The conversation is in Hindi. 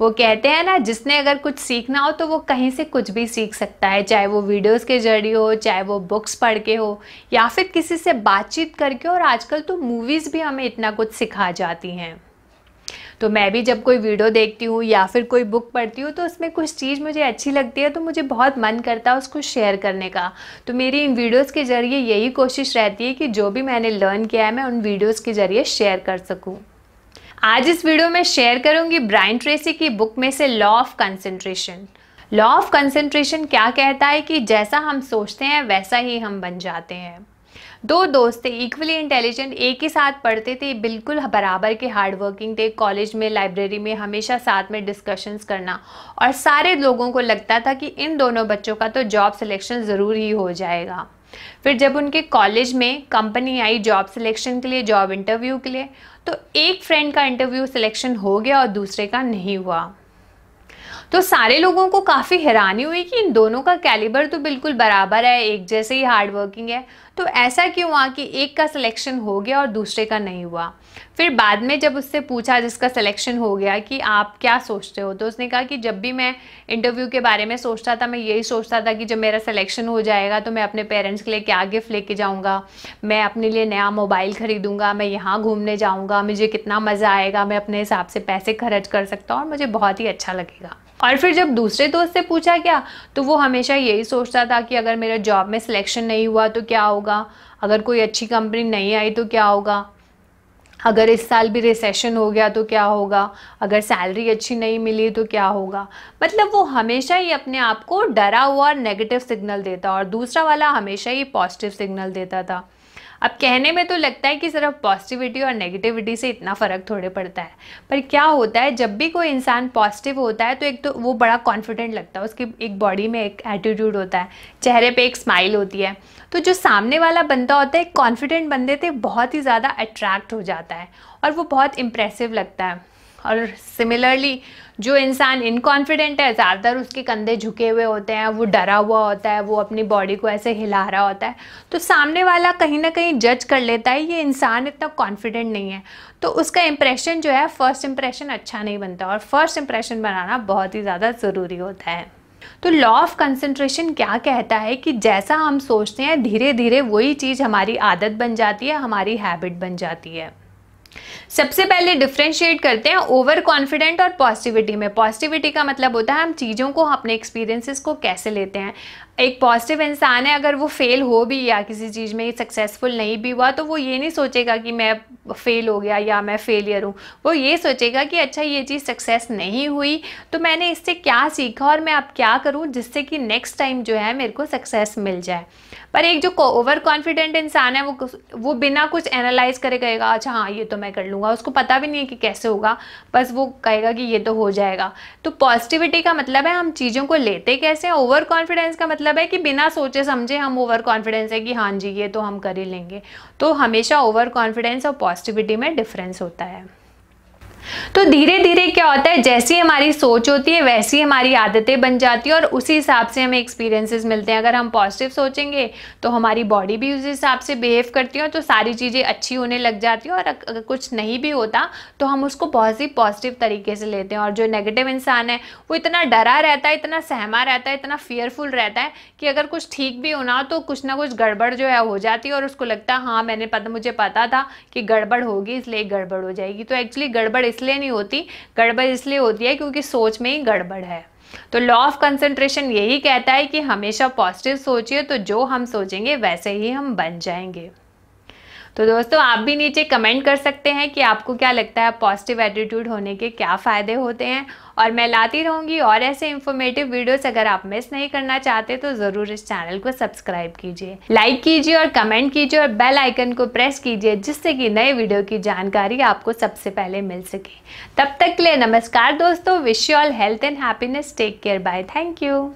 वो कहते हैं ना, जिसने अगर कुछ सीखना हो तो वो कहीं से कुछ भी सीख सकता है, चाहे वो वीडियोस के जरिए हो, चाहे वो बुक्स पढ़ के हो, या फिर किसी से बातचीत करके। और आजकल तो मूवीज़ भी हमें इतना कुछ सिखा जाती हैं। तो मैं भी जब कोई वीडियो देखती हूँ या फिर कोई बुक पढ़ती हूँ तो उसमें कुछ चीज़ मुझे अच्छी लगती है तो मुझे बहुत मन करता है उसको शेयर करने का। तो मेरी इन वीडियोस के ज़रिए यही कोशिश रहती है कि जो भी मैंने लर्न किया है मैं उन वीडियोस के ज़रिए शेयर कर सकूँ। आज इस वीडियो में शेयर करूँगी ब्रायन ट्रेसी की बुक में से law of concentration. Law of concentration क्या कहता है कि जैसा हम सोचते हैं वैसा ही हम बन जाते हैं। दो दोस्त थे, इक्वली इंटेलिजेंट, एक ही साथ पढ़ते थे, बिल्कुल बराबर के हार्ड वर्किंग थे, कॉलेज में लाइब्रेरी में हमेशा साथ में डिस्कशंस करना, और सारे लोगों को लगता था कि इन दोनों बच्चों का तो जॉब सिलेक्शन ज़रूर ही हो जाएगा। फिर जब उनके कॉलेज में कंपनी आई जॉब सिलेक्शन के लिए, जॉब इंटरव्यू के लिए, तो एक फ्रेंड का इंटरव्यू सिलेक्शन हो गया और दूसरे का नहीं हुआ। तो सारे लोगों को काफ़ी हैरानी हुई कि इन दोनों का कैलिबर तो बिल्कुल बराबर है, एक जैसे ही हार्ड वर्किंग है, तो ऐसा क्यों हुआ कि एक का सिलेक्शन हो गया और दूसरे का नहीं हुआ। फिर बाद में जब उससे पूछा जिसका सिलेक्शन हो गया कि आप क्या सोचते हो, तो उसने कहा कि जब भी मैं इंटरव्यू के बारे में सोचता था मैं यही सोचता था कि जब मेरा सिलेक्शन हो जाएगा तो मैं अपने पेरेंट्स के लिए क्या गिफ्ट लेके जाऊँगा, मैं अपने लिए नया मोबाइल ख़रीदूँगा, मैं यहाँ घूमने जाऊँगा, मुझे कितना मज़ा आएगा, मैं अपने हिसाब से पैसे खर्च कर सकता हूँ और मुझे बहुत ही अच्छा लगेगा। और फिर जब दूसरे दोस्त से पूछा क्या, तो वो हमेशा यही सोचता था कि अगर मेरा जॉब में सिलेक्शन नहीं हुआ तो क्या होगा, अगर कोई अच्छी कंपनी नहीं आई तो क्या होगा, अगर इस साल भी रिसेशन हो गया तो क्या होगा, अगर सैलरी अच्छी नहीं मिली तो क्या होगा। मतलब वो हमेशा ही अपने आप को डरा हुआ और नेगेटिव सिग्नल देता और दूसरा वाला हमेशा ही पॉजिटिव सिग्नल देता था। अब कहने में तो लगता है कि सिर्फ पॉजिटिविटी और नेगेटिविटी से इतना फ़र्क थोड़े पड़ता है, पर क्या होता है जब भी कोई इंसान पॉजिटिव होता है तो एक तो वो बड़ा कॉन्फिडेंट लगता है, उसकी एक बॉडी में एक एटीट्यूड होता है, चेहरे पे एक स्माइल होती है, तो जो सामने वाला बंदा होता है कॉन्फिडेंट बंदे से बहुत ही ज़्यादा अट्रैक्ट हो जाता है और वो बहुत इम्प्रेसिव लगता है। और सिमिलरली जो इंसान इनकॉन्फिडेंट है, ज़्यादातर उसके कंधे झुके हुए होते हैं, वो डरा हुआ होता है, वो अपनी बॉडी को ऐसे हिला रहा होता है, तो सामने वाला कहीं ना कहीं जज कर लेता है ये इंसान इतना कॉन्फिडेंट नहीं है, तो उसका इंप्रेशन जो है फर्स्ट इंप्रेशन अच्छा नहीं बनता और फर्स्ट इंप्रेशन बनाना बहुत ही ज़्यादा ज़रूरी होता है। तो लॉ ऑफ कंसंट्रेशन क्या कहता है कि जैसा हम सोचते हैं धीरे धीरे वही चीज़ हमारी आदत बन जाती है, हमारी हैबिट बन जाती है। सबसे पहले डिफ्रेंशिएट करते हैं ओवर कॉन्फिडेंट और पॉजिटिविटी में। पॉजिटिविटी का मतलब होता है हम चीज़ों को, अपने एक्सपीरियंसेस को कैसे लेते हैं। एक पॉजिटिव इंसान है, अगर वो फेल हो भी या किसी चीज़ में सक्सेसफुल नहीं भी हुआ तो वो ये नहीं सोचेगा कि मैं फेल हो गया या मैं फेलियर हूँ, वो ये सोचेगा कि अच्छा ये चीज़ सक्सेस नहीं हुई तो मैंने इससे क्या सीखा और मैं अब क्या करूँ जिससे कि नेक्स्ट टाइम जो है मेरे को सक्सेस मिल जाए। पर एक जो ओवर कॉन्फिडेंट इंसान है वो बिना कुछ एनालाइज करे कहेगा अच्छा हाँ ये तो मैं कर लूँगा, उसको पता भी नहीं है कि कैसे होगा, बस वो कहेगा कि ये तो हो जाएगा। तो पॉजिटिविटी का मतलब है हम चीज़ों को लेते कैसे हैं, ओवर कॉन्फिडेंस का मतलब है कि बिना सोचे समझे हम ओवर कॉन्फिडेंस है कि हाँ जी ये तो हम कर ही लेंगे। तो हमेशा ओवर कॉन्फिडेंस और पॉजिटिविटी में डिफरेंस होता है। तो धीरे धीरे क्या होता है, जैसी हमारी सोच होती है वैसी हमारी आदतें बन जाती है और उसी हिसाब से हमें एक्सपीरियंसेस मिलते हैं। अगर हम पॉजिटिव सोचेंगे तो हमारी बॉडी भी उस हिसाब से बिहेव करती है तो सारी चीज़ें अच्छी होने लग जाती हैं, और अगर कुछ नहीं भी होता तो हम उसको बहुत ही पॉजिटिव तरीके से लेते हैं। और जो नेगेटिव इंसान है वो इतना डरा रहता है, इतना सहमा रहता है, इतना फियरफुल रहता है कि अगर कुछ ठीक भी होना तो कुछ ना कुछ गड़बड़ जो है हो जाती है और उसको लगता है हाँ मुझे पता था कि गड़बड़ होगी इसलिए गड़बड़ हो जाएगी। तो एक्चुअली गड़बड़ इसलिए नहीं होती, गड़बड़ इसलिए होती है क्योंकि सोच में ही गड़बड़ है। तो लॉ ऑफ कंसंट्रेशन यही कहता है कि हमेशा पॉजिटिव सोचिए तो जो हम सोचेंगे वैसे ही हम बन जाएंगे। तो दोस्तों आप भी नीचे कमेंट कर सकते हैं कि आपको क्या लगता है पॉजिटिव एटीट्यूड होने के क्या फ़ायदे होते हैं, और मैं लाती रहूँगी और ऐसे इंफॉर्मेटिव वीडियोस। अगर आप मिस नहीं करना चाहते तो ज़रूर इस चैनल को सब्सक्राइब कीजिए, लाइक कीजिए और कमेंट कीजिए और बेल आइकन को प्रेस कीजिए जिससे कि नए वीडियो की जानकारी आपको सबसे पहले मिल सके। तब तक के लिए नमस्कार दोस्तों, wish you all health and happiness, take care, bye, thank you.